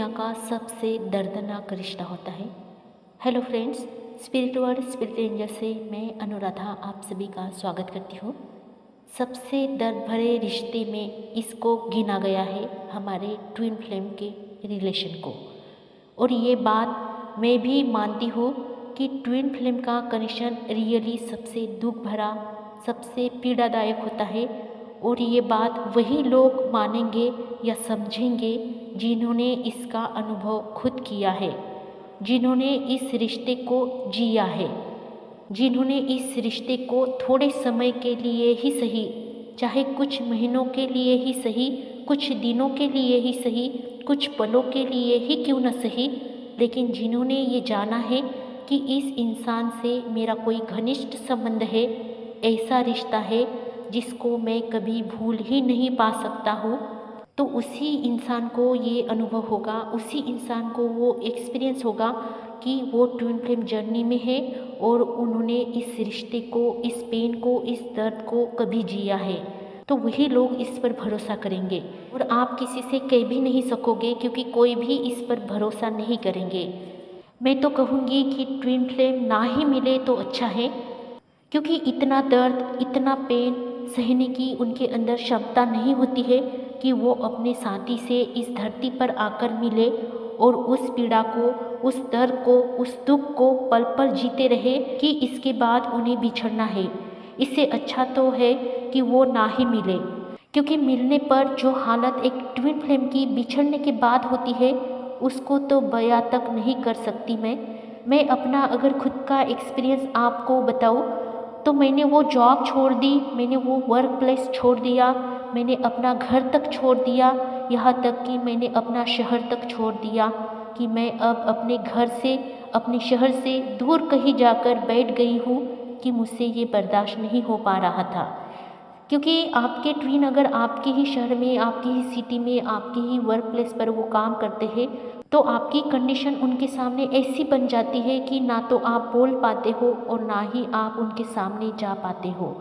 दुनिया का सबसे दर्दनाक रिश्ता होता है। Hello friends, spirit world spirit angel से मैं अनुराधा आप सभी का स्वागत करती हूँ। सबसे दर्द भरे रिश्ते में इसको गिना गया है हमारे ट्विन फ्लेम के रिलेशन को। और ये बात मैं भी मानती हूँ कि ट्विन फ्लेम का कनेक्शन रियली सबसे दुख भरा, सबसे पीड़ादायक होता है। और ये बात वही लोग मानेंगे या समझेंगे जिन्होंने इसका अनुभव खुद किया है, जिन्होंने इस रिश्ते को जिया है, जिन्होंने इस रिश्ते को थोड़े समय के लिए ही सही, चाहे कुछ महीनों के लिए ही सही, कुछ दिनों के लिए ही सही, कुछ पलों के लिए ही क्यों न सही, लेकिन जिन्होंने ये जाना है कि इस इंसान से मेरा कोई घनिष्ठ संबंध है, ऐसा रिश्ता है जिसको मैं कभी भूल ही नहीं पा सकता हूँ, तो उसी इंसान को ये अनुभव होगा, उसी इंसान को वो एक्सपीरियंस होगा कि वो ट्विन फ्लेम जर्नी में है और उन्होंने इस रिश्ते को, इस पेन को, इस दर्द को कभी जिया है। तो वही लोग इस पर भरोसा करेंगे और आप किसी से कह भी नहीं सकोगे क्योंकि कोई भी इस पर भरोसा नहीं करेंगे। मैं तो कहूँगी कि ट्विन फ्लेम ना ही मिले तो अच्छा है, क्योंकि इतना दर्द, इतना पेन सहने की उनके अंदर क्षमता नहीं होती है कि वो अपने साथी से इस धरती पर आकर मिले और उस पीड़ा को, उस दर्द को, उस दुख को पल पल जीते रहे कि इसके बाद उन्हें बिछड़ना है। इससे अच्छा तो है कि वो ना ही मिले, क्योंकि मिलने पर जो हालत एक ट्विन फ्लेम की बिछड़ने के बाद होती है उसको तो बयां तक नहीं कर सकती मैं अपना अगर खुद का एक्सपीरियंस आपको बताऊँ तो मैंने वो जॉब छोड़ दी, मैंने वो वर्क प्लेस छोड़ दिया, मैंने अपना घर तक छोड़ दिया, यहाँ तक कि मैंने अपना शहर तक छोड़ दिया कि मैं अब अपने घर से, अपने शहर से दूर कहीं जाकर बैठ गई हूँ कि मुझसे ये बर्दाश्त नहीं हो पा रहा था। क्योंकि आपके ट्विन अगर आपके ही शहर में, आपकी ही सिटी में, आपके ही वर्क प्लेस पर वो काम करते हैं तो आपकी कंडीशन उनके सामने ऐसी बन जाती है कि ना तो आप बोल पाते हो और ना ही आप उनके सामने जा पाते हो।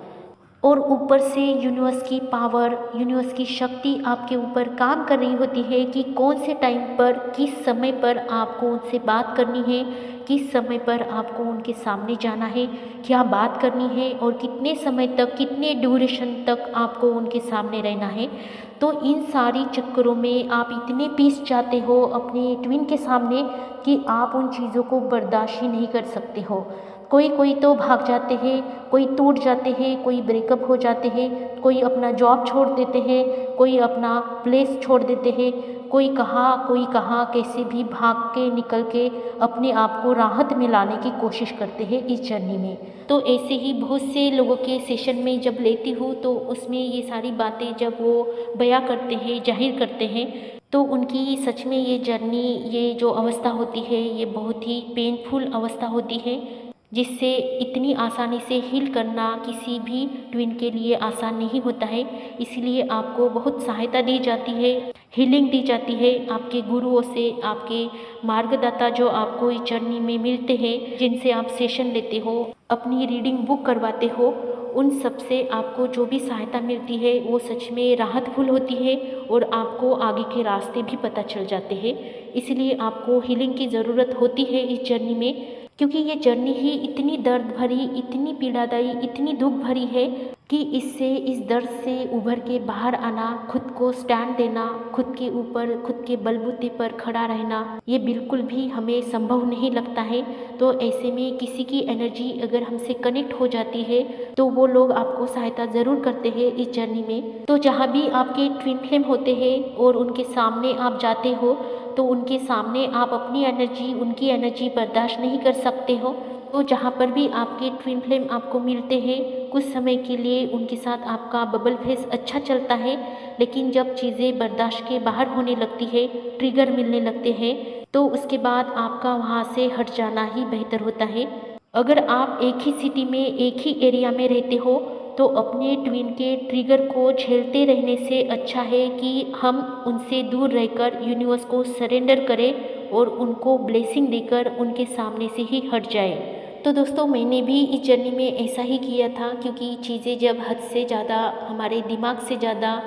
और ऊपर से यूनिवर्स की पावर, यूनिवर्स की शक्ति आपके ऊपर काम कर रही होती है कि कौन से टाइम पर, किस समय पर आपको उनसे बात करनी है, किस समय पर आपको उनके सामने जाना है, क्या बात करनी है और कितने समय तक, कितने ड्यूरेशन तक आपको उनके सामने रहना है। तो इन सारी चक्करों में आप इतने पीस जाते हो अपने ट्विन के सामने कि आप उन चीज़ों को बर्दाश्त ही नहीं कर सकते हो। कोई तो भाग जाते हैं, कोई टूट जाते हैं, कोई ब्रेकअप हो जाते हैं, कोई अपना जॉब छोड़ देते हैं, कोई अपना प्लेस छोड़ देते हैं, कोई कहाँ कैसे भी भाग के निकल के अपने आप को राहत में लाने की कोशिश करते हैं इस जर्नी में। तो ऐसे ही बहुत से लोगों के सेशन में जब लेती हूँ तो उसमें ये सारी बातें जब वो बयां करते हैं, जाहिर करते हैं, तो उनकी सच में ये जर्नी, ये जो अवस्था होती है ये बहुत ही पेनफुल अवस्था होती है, जिससे इतनी आसानी से हील करना किसी भी ट्विन के लिए आसान नहीं होता है। इसलिए आपको बहुत सहायता दी जाती है, हीलिंग दी जाती है आपके गुरुओं से, आपके मार्गदाता जो आपको इस जर्नी में मिलते हैं, जिनसे आप सेशन लेते हो, अपनी रीडिंग बुक करवाते हो, उन सब से आपको जो भी सहायता मिलती है वो सच में राहतफुल होती है और आपको आगे के रास्ते भी पता चल जाते हैं। इसलिए आपको हीलिंग की ज़रूरत होती है इस जर्नी में, क्योंकि ये जर्नी ही इतनी दर्द भरी, इतनी पीड़ादायी, इतनी दुख भरी है कि इससे, इस दर्द से उभर के बाहर आना, खुद को स्टैंड देना, खुद के ऊपर, खुद के बलबूते पर खड़ा रहना, ये बिल्कुल भी हमें संभव नहीं लगता है। तो ऐसे में किसी की एनर्जी अगर हमसे कनेक्ट हो जाती है तो वो लोग आपको सहायता ज़रूर करते हैं इस जर्नी में। तो जहाँ भी आपके ट्विन फ्लेम होते हैं और उनके सामने आप जाते हो तो उनके सामने आप अपनी एनर्जी, उनकी एनर्जी बर्दाश्त नहीं कर सकते हो। तो जहाँ पर भी आपके ट्विन फ्लेम आपको मिलते हैं, कुछ समय के लिए उनके साथ आपका बबल फेस अच्छा चलता है, लेकिन जब चीज़ें बर्दाश्त के बाहर होने लगती है, ट्रिगर मिलने लगते हैं, तो उसके बाद आपका वहाँ से हट जाना ही बेहतर होता है। अगर आप एक ही सिटी में, एक ही एरिया में रहते हो तो अपने ट्विन के ट्रिगर को झेलते रहने से अच्छा है कि हम उनसे दूर रहकर यूनिवर्स को सरेंडर करें और उनको ब्लेसिंग देकर उनके सामने से ही हट जाए। तो दोस्तों, मैंने भी इस जर्नी में ऐसा ही किया था, क्योंकि चीज़ें जब हद से ज़्यादा, हमारे दिमाग से ज़्यादा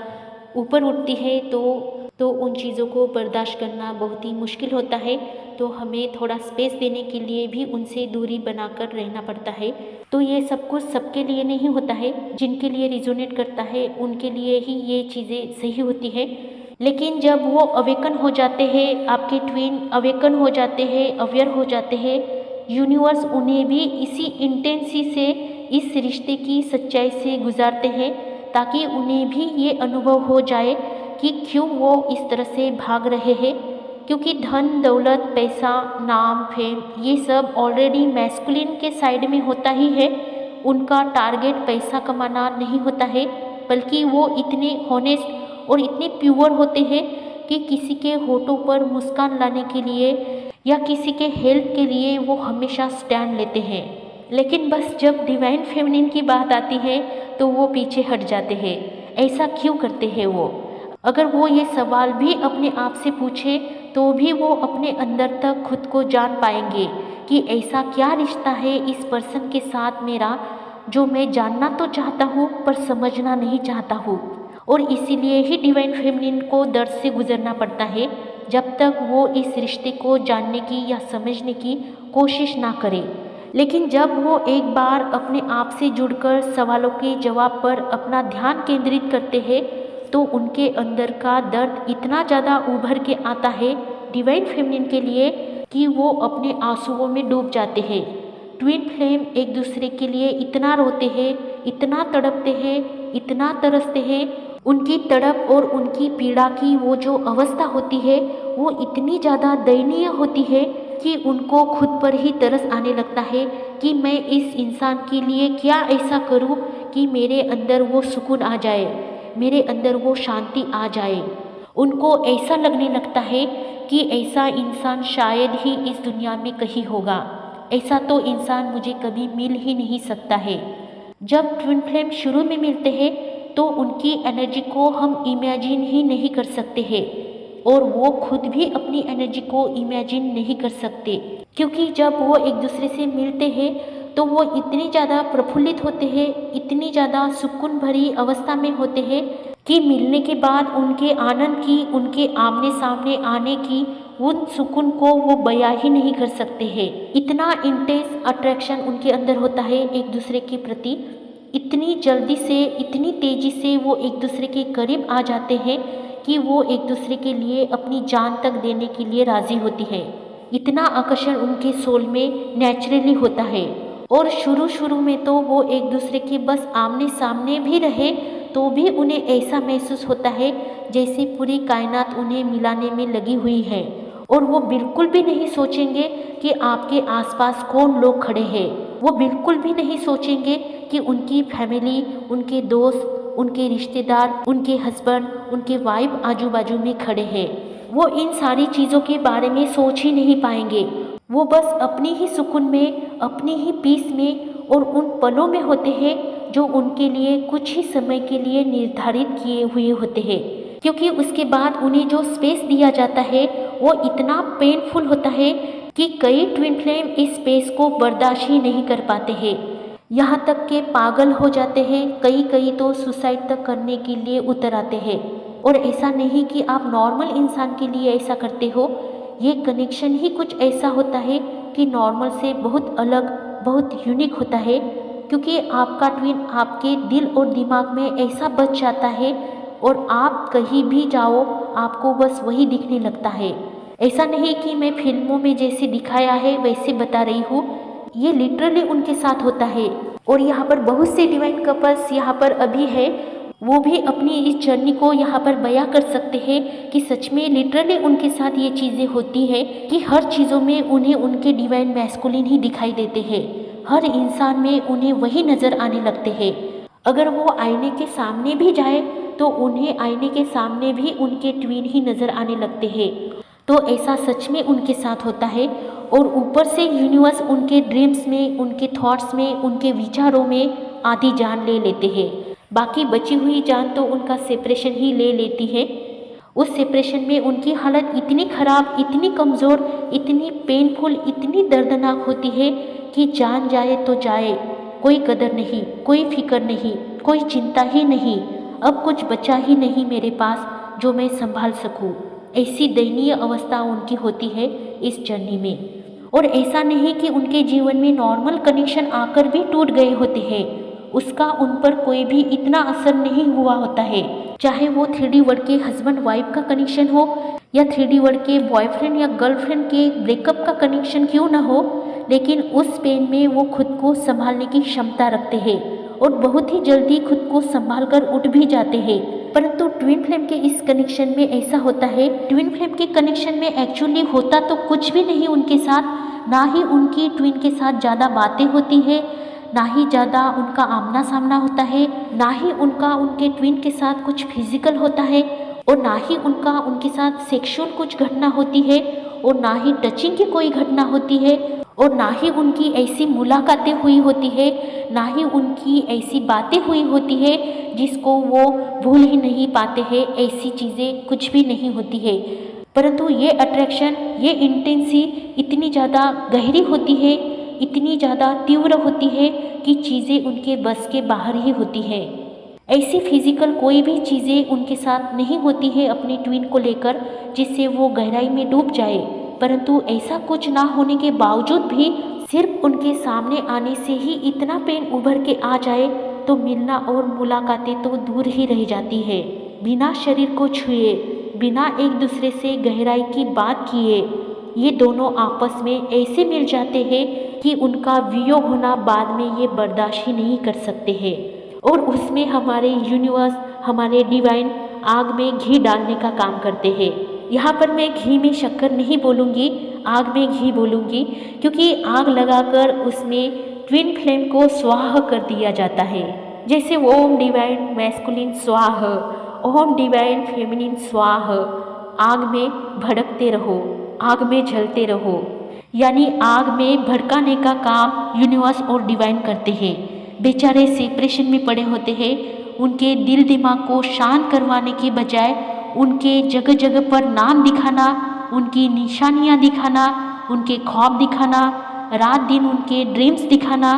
ऊपर उठती है तो तो उन चीज़ों को बर्दाश्त करना बहुत ही मुश्किल होता है। तो हमें थोड़ा स्पेस देने के लिए भी उनसे दूरी बनाकर रहना पड़ता है। तो ये सब कुछ सबके लिए नहीं होता है, जिनके लिए रिजोनेट करता है उनके लिए ही ये चीज़ें सही होती है। लेकिन जब वो अवेकन हो जाते हैं, आपके ट्विन अवेकन हो जाते हैं, अवेयर हो जाते हैं, यूनिवर्स उन्हें भी इसी इंटेंसी से इस रिश्ते की सच्चाई से गुजारते हैं, ताकि उन्हें भी ये अनुभव हो जाए कि क्यों वो इस तरह से भाग रहे हैं। क्योंकि धन दौलत पैसा नाम फेम ये सब ऑलरेडी मैस्कुलिन के साइड में होता ही है। उनका टारगेट पैसा कमाना नहीं होता है, बल्कि वो इतने हॉनेस्ट और इतने प्योर होते हैं कि किसी के होठों पर मुस्कान लाने के लिए या किसी के हेल्प के लिए वो हमेशा स्टैंड लेते हैं। लेकिन बस जब डिवाइन फेमिनिन की बात आती है तो वो पीछे हट जाते हैं। ऐसा क्यों करते हैं वो? अगर वो ये सवाल भी अपने आप से पूछे तो भी वो अपने अंदर तक खुद को जान पाएंगे कि ऐसा क्या रिश्ता है इस पर्सन के साथ मेरा, जो मैं जानना तो चाहता हूँ पर समझना नहीं चाहता हूँ। और इसीलिए ही डिवाइन फेमिनिन को दर्द से गुजरना पड़ता है, जब तक वो इस रिश्ते को जानने की या समझने की कोशिश ना करे। लेकिन जब वो एक बार अपने आप से जुड़कर सवालों के जवाब पर अपना ध्यान केंद्रित करते हैं तो उनके अंदर का दर्द इतना ज़्यादा उभर के आता है डिवाइन फेमिनिन के लिए कि वो अपने आंसुओं में डूब जाते हैं। ट्विन फ्लेम एक दूसरे के लिए इतना रोते हैं, इतना तड़पते हैं, इतना तरसते हैं। उनकी तड़प और उनकी पीड़ा की वो जो अवस्था होती है वो इतनी ज़्यादा दयनीय होती है कि उनको खुद पर ही तरस आने लगता है कि मैं इस इंसान के लिए क्या ऐसा करूं कि मेरे अंदर वो सुकून आ जाए, मेरे अंदर वो शांति आ जाए। उनको ऐसा लगने लगता है कि ऐसा इंसान शायद ही इस दुनिया में कहीं होगा, ऐसा तो इंसान मुझे कभी मिल ही नहीं सकता है। जब ट्विन फ्लेम शुरू में मिलते हैं तो उनकी एनर्जी को हम इमेजिन ही नहीं कर सकते हैं और वो खुद भी अपनी एनर्जी को इमेजिन नहीं कर सकते, क्योंकि जब वो एक दूसरे से मिलते हैं तो वो इतने ज़्यादा प्रफुल्लित होते हैं, इतनी ज़्यादा सुकून भरी अवस्था में होते हैं कि मिलने के बाद उनके आनंद की, उनके आमने सामने आने की उन सुकून को वो बयां ही नहीं कर सकते हैं। इतना इंटेंस अट्रैक्शन उनके अंदर होता है एक दूसरे के प्रति। इतनी जल्दी से, इतनी तेज़ी से वो एक दूसरे के करीब आ जाते हैं कि वो एक दूसरे के लिए अपनी जान तक देने के लिए राज़ी होती है। इतना आकर्षण उनके सोल में नेचुरली होता है। और शुरू में तो वो एक दूसरे के बस आमने सामने भी रहे तो भी उन्हें ऐसा महसूस होता है जैसे पूरी कायनात उन्हें मिलाने में लगी हुई है। और वो बिल्कुल भी नहीं सोचेंगे कि आपके आसपास कौन लोग खड़े हैं। वो बिल्कुल भी नहीं सोचेंगे कि उनकी फैमिली, उनके दोस्त, उनके रिश्तेदार, उनके हस्बैंड, उनके वाइफ आजू बाजू में खड़े हैं। वो इन सारी चीज़ों के बारे में सोच ही नहीं पाएंगे। वो बस अपनी ही सुकून में, अपनी ही पीस में और उन पलों में होते हैं जो उनके लिए कुछ ही समय के लिए निर्धारित किए हुए होते हैं। क्योंकि उसके बाद उन्हें जो स्पेस दिया जाता है वो इतना पेनफुल होता है कि कई ट्विन फ्लेम इस स्पेस को बर्दाश्त ही नहीं कर पाते हैं। यहाँ तक के पागल हो जाते हैं, कई तो सुसाइड तक करने के लिए उतर आते हैं। और ऐसा नहीं कि आप नॉर्मल इंसान के लिए ऐसा करते हो, ये कनेक्शन ही कुछ ऐसा होता है कि नॉर्मल से बहुत अलग, बहुत यूनिक होता है। क्योंकि आपका ट्विन आपके दिल और दिमाग में ऐसा बच जाता है और आप कहीं भी जाओ आपको बस वही दिखने लगता है। ऐसा नहीं कि मैं फिल्मों में जैसे दिखाया है वैसे बता रही हूँ, ये लिटरली उनके साथ होता है। और यहाँ पर बहुत से डिवाइन कपल्स यहाँ पर अभी है, वो भी अपनी इस जर्नी को यहाँ पर बयां कर सकते हैं कि सच में लिटरली उनके साथ ये चीज़ें होती हैं कि हर चीज़ों में उन्हें उनके डिवाइन मैस्कुलिन ही दिखाई देते हैं। हर इंसान में उन्हें वही नज़र आने लगते हैं। अगर वो आईने के सामने भी जाए तो उन्हें आईने के सामने भी उनके ट्विन ही नज़र आने लगते हैं। तो ऐसा सच में उनके साथ होता है। और ऊपर से यूनिवर्स उनके ड्रीम्स में, उनके थॉट्स में, उनके विचारों में आधी जान ले लेते हैं। बाकी बची हुई जान तो उनका सेपरेशन ही ले लेती है। उस सेपरेशन में उनकी हालत इतनी ख़राब, इतनी कमज़ोर, इतनी पेनफुल, इतनी दर्दनाक होती है कि जान जाए तो जाए, कोई कदर नहीं, कोई फिक्र नहीं, कोई चिंता ही नहीं। अब कुछ बचा ही नहीं मेरे पास, जो मैं संभाल सकूं। ऐसी दयनीय अवस्था उनकी होती है इस जर्नी में। और ऐसा नहीं कि उनके जीवन में नॉर्मल कनेक्शन आकर भी टूट गए होते हैं, उसका उन पर कोई भी इतना असर नहीं हुआ होता है। चाहे वो 3D वर्ल्ड के हस्बैंड वाइफ का कनेक्शन हो या 3D वर्ल्ड के बॉयफ्रेंड या गर्लफ्रेंड के ब्रेकअप का कनेक्शन क्यों ना हो, लेकिन उस पेन में वो खुद को संभालने की क्षमता रखते हैं और बहुत ही जल्दी खुद को संभाल कर उठ भी जाते हैं। परंतु ट्विन फ्लेम के इस कनेक्शन में ऐसा होता है, ट्विन फ्लेम के कनेक्शन में एक्चुअली होता तो कुछ भी नहीं उनके साथ, ना ही उनकी ट्विन के साथ ज़्यादा बातें होती है, ना ही ज़्यादा उनका आमना सामना होता है, ना ही उनका उनके ट्विन के साथ कुछ फिजिकल होता है, और ना ही उनका उनके साथ सेक्सुअल कुछ घटना होती है, और ना ही टचिंग की कोई घटना होती है, और ना ही उनकी ऐसी मुलाकातें हुई होती है, ना ही उनकी ऐसी बातें हुई होती है जिसको वो भूल ही नहीं पाते हैं। ऐसी चीज़ें कुछ भी नहीं होती है। परंतु ये अट्रैक्शन, ये इंटेंसी इतनी ज़्यादा गहरी होती है, इतनी ज़्यादा तीव्र होती है कि चीज़ें उनके बस के बाहर ही होती है। ऐसी फिजिकल कोई भी चीज़ें उनके साथ नहीं होती है अपनी ट्विन को लेकर जिससे वो गहराई में डूब जाए। परंतु ऐसा कुछ ना होने के बावजूद भी सिर्फ उनके सामने आने से ही इतना पेन उभर के आ जाए तो मिलना और मुलाकातें तो दूर ही रह जाती है। बिना शरीर को छुए, बिना एक दूसरे से गहराई की बात किए ये दोनों आपस में ऐसे मिल जाते हैं कि उनका वियोग होना बाद में ये बर्दाश्त ही नहीं कर सकते हैं। और उसमें हमारे यूनिवर्स, हमारे डिवाइन आग में घी डालने का काम करते हैं। यहाँ पर मैं घी में शक्कर नहीं बोलूँगी, आग में घी बोलूँगी, क्योंकि आग लगाकर उसमें ट्विन फ्लेम को स्वाह कर दिया जाता है। जैसे ओम डिवाइन मैस्कुलिन स्वाह, ओम डिवाइन फेमिनिन स्वाह। आग में भड़कते रहो, आग में जलते रहो, यानी आग में भड़काने का काम यूनिवर्स और डिवाइन करते हैं। बेचारे सेपरेशन में पड़े होते हैं, उनके दिल दिमाग को शांत करवाने के बजाय उनके जगह जगह पर नाम दिखाना, उनकी निशानियां दिखाना, उनके ख्वाब दिखाना, रात दिन उनके ड्रीम्स दिखाना,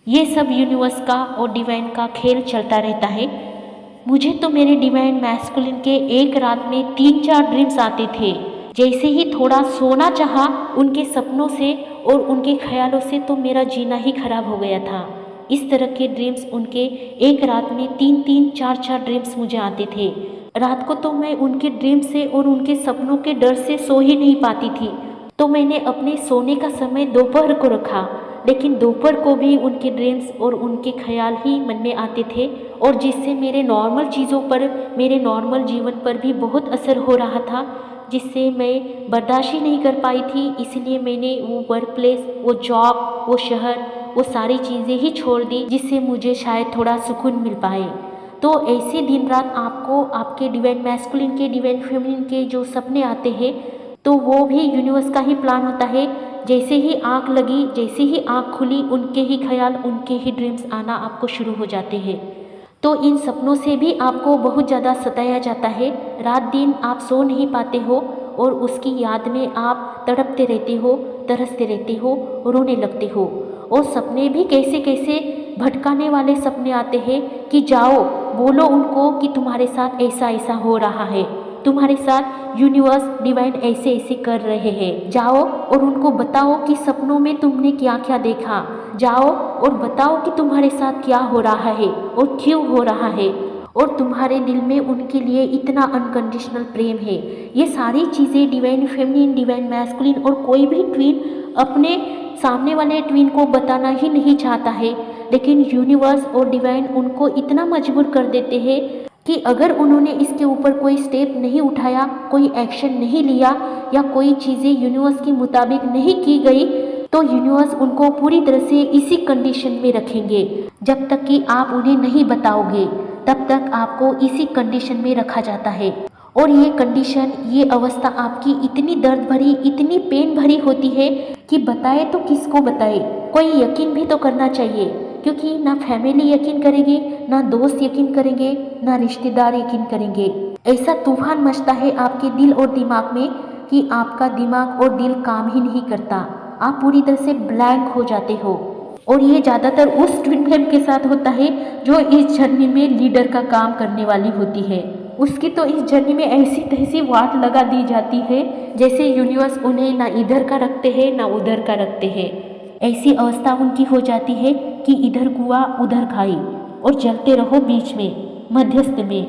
ये सब यूनिवर्स का और डिवाइन का खेल चलता रहता है। मुझे तो मेरे डिवाइन मैस्कुलिन के एक रात में 3-4 ड्रीम्स आते थे। जैसे ही थोड़ा सोना चाहा उनके सपनों से और उनके ख्यालों से तो मेरा जीना ही खराब हो गया था। इस तरह के ड्रीम्स उनके एक रात में 3-3, 4-4 ड्रीम्स मुझे आते थे। रात को तो मैं उनके ड्रीम से और उनके सपनों के डर से सो ही नहीं पाती थी। तो मैंने अपने सोने का समय दोपहर को रखा, लेकिन दोपहर को भी उनके ड्रीम्स और उनके ख्याल ही मन में आते थे, और जिससे मेरे नॉर्मल चीज़ों पर, मेरे नॉर्मल जीवन पर भी बहुत असर हो रहा था, जिससे मैं बर्दाश्त ही नहीं कर पाई थी। इसलिए मैंने वो वर्क प्लेस, वो जॉब, वो शहर, वो सारी चीज़ें ही छोड़ दी जिससे मुझे शायद थोड़ा सुकून मिल पाए। तो ऐसे दिन रात आपको आपके डिवाइन मैस्कुलिन के, डिवाइन फेमिनिन के जो सपने आते हैं तो वो भी यूनिवर्स का ही प्लान होता है। जैसे ही आँख लगी, जैसे ही आँख खुली, उनके ही ख्याल, उनके ही ड्रीम्स आना आपको शुरू हो जाते हैं। तो इन सपनों से भी आपको बहुत ज़्यादा सताया जाता है। रात दिन आप सो नहीं पाते हो और उसकी याद में आप तड़पते रहते हो, तरसते रहते हो, रोने लगते हो। और सपने भी कैसे कैसे भटकाने वाले सपने आते हैं कि जाओ बोलो उनको कि तुम्हारे साथ ऐसा ऐसा हो रहा है, तुम्हारे साथ यूनिवर्स, डिवाइन ऐसे ऐसे कर रहे हैं। जाओ और उनको बताओ कि सपनों में तुमने क्या क्या देखा। जाओ और बताओ कि तुम्हारे साथ क्या हो रहा है और क्यों हो रहा है, और तुम्हारे दिल में उनके लिए इतना अनकंडीशनल प्रेम है। ये सारी चीज़ें डिवाइन फेमिनिन, डिवाइन मैस्कुलिन और कोई भी ट्विन अपने सामने वाले ट्विन को बताना ही नहीं चाहता है, लेकिन यूनिवर्स और डिवाइन उनको इतना मजबूर कर देते हैं कि अगर उन्होंने इसके ऊपर कोई स्टेप नहीं उठाया, कोई एक्शन नहीं लिया, या कोई चीज़ें यूनिवर्स के मुताबिक नहीं की गई, तो यूनिवर्स उनको पूरी तरह से इसी कंडीशन में रखेंगे। जब तक कि आप उन्हें नहीं बताओगे तब तक आपको इसी कंडीशन में रखा जाता है। और ये कंडीशन, ये अवस्था आपकी इतनी दर्द भरी, इतनी पेन भरी होती है कि बताए तो किसको बताए। कोई यकीन भी तो करना चाहिए, क्योंकि ना फैमिली यकीन करेगी, ना दोस्त यकीन करेंगे, ना रिश्तेदार यकीन करेंगे। ऐसा तूफान मचता है आपके दिल और दिमाग में कि आपका दिमाग और दिल काम ही नहीं करता, आप पूरी तरह से ब्लैंक हो जाते हो। और ये ज़्यादातर उस ट्विन फ्लेम के साथ होता है जो इस जर्नी में लीडर का काम करने वाली होती है। उसकी तो इस जर्नी में ऐसी तैसी वाट लगा दी जाती है जैसे यूनिवर्स उन्हें ना इधर का रखते हैं ना उधर का रखते हैं। ऐसी अवस्था उनकी हो जाती है कि इधर कुआं उधर खाई, और जलते रहो बीच में, मध्यस्थ में,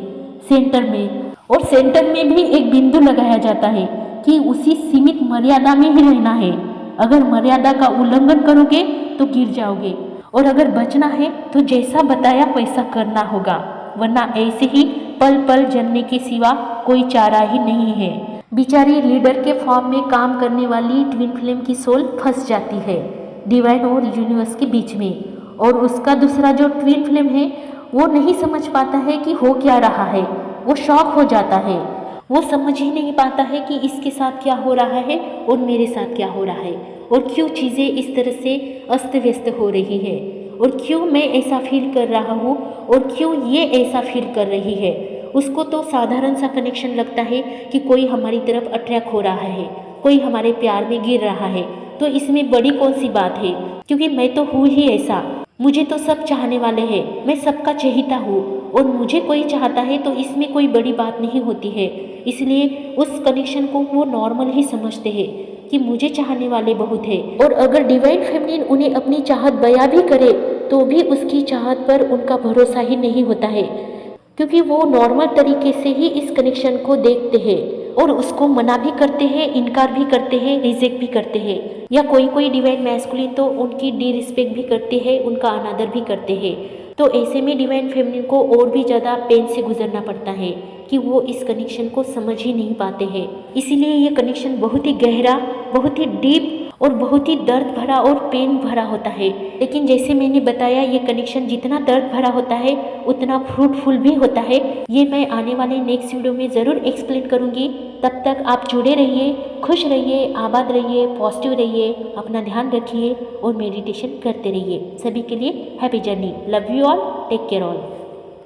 सेंटर में। और सेंटर में भी एक बिंदु लगाया जाता है कि उसी सीमित मर्यादा में ही रहना है। अगर मर्यादा का उल्लंघन करोगे तो गिर जाओगे, और अगर बचना है तो जैसा बताया वैसा करना होगा, वरना ऐसे ही पल पल जलने के सिवा कोई चारा ही नहीं है। बेचारी लीडर के फॉर्म में काम करने वाली ट्विन फ्लेम की सोल फंस जाती है डिवाइन और यूनिवर्स के बीच में, और उसका दूसरा जो ट्विन फ्लेम है वो नहीं समझ पाता है कि हो क्या रहा है। वो शॉक हो जाता है, वो समझ ही नहीं पाता है कि इसके साथ क्या हो रहा है और मेरे साथ क्या हो रहा है, और क्यों चीज़ें इस तरह से अस्त व्यस्त हो रही है, और क्यों मैं ऐसा फील कर रहा हूँ और क्यों ये ऐसा फील कर रही है। उसको तो साधारण सा कनेक्शन लगता है कि कोई हमारी तरफ अट्रैक्ट हो रहा है, कोई हमारे प्यार में गिर रहा है, तो इसमें बड़ी कौन सी बात है, क्योंकि मैं तो हूँ ही ऐसा। मुझे तो सब चाहने वाले हैं, मैं सबका चहेता हूँ, और मुझे कोई चाहता है तो इसमें कोई बड़ी बात नहीं होती है। इसलिए उस कनेक्शन को वो नॉर्मल ही समझते हैं कि मुझे चाहने वाले बहुत है। और अगर डिवाइन फेमिनिन उन्हें अपनी चाहत बयां भी करे तो भी उसकी चाहत पर उनका भरोसा ही नहीं होता है, क्योंकि वो नॉर्मल तरीके से ही इस कनेक्शन को देखते हैं और उसको मना भी करते हैं, इनकार भी करते हैं, रिजेक्ट भी करते हैं। या कोई कोई डिवाइन मैस्कुलिन तो उनकी डिरिस्पेक्ट भी करते हैं, उनका अनादर भी करते हैं। तो ऐसे में डिवाइन फेमिनिन को और भी ज़्यादा पेन से गुजरना पड़ता है कि वो इस कनेक्शन को समझ ही नहीं पाते हैं। इसीलिए ये कनेक्शन बहुत ही गहरा, बहुत ही डीप और बहुत ही दर्द भरा और पेन भरा होता है। लेकिन जैसे मैंने बताया, ये कनेक्शन जितना दर्द भरा होता है उतना फ्रूटफुल भी होता है। ये मैं आने वाले नेक्स्ट वीडियो में ज़रूर एक्सप्लेन करूँगी। तब तक आप जुड़े रहिए, खुश रहिए, आबाद रहिए, पॉजिटिव रहिए, अपना ध्यान रखिए और मेडिटेशन करते रहिए। सभी के लिए happy journey. Love you all, take care all.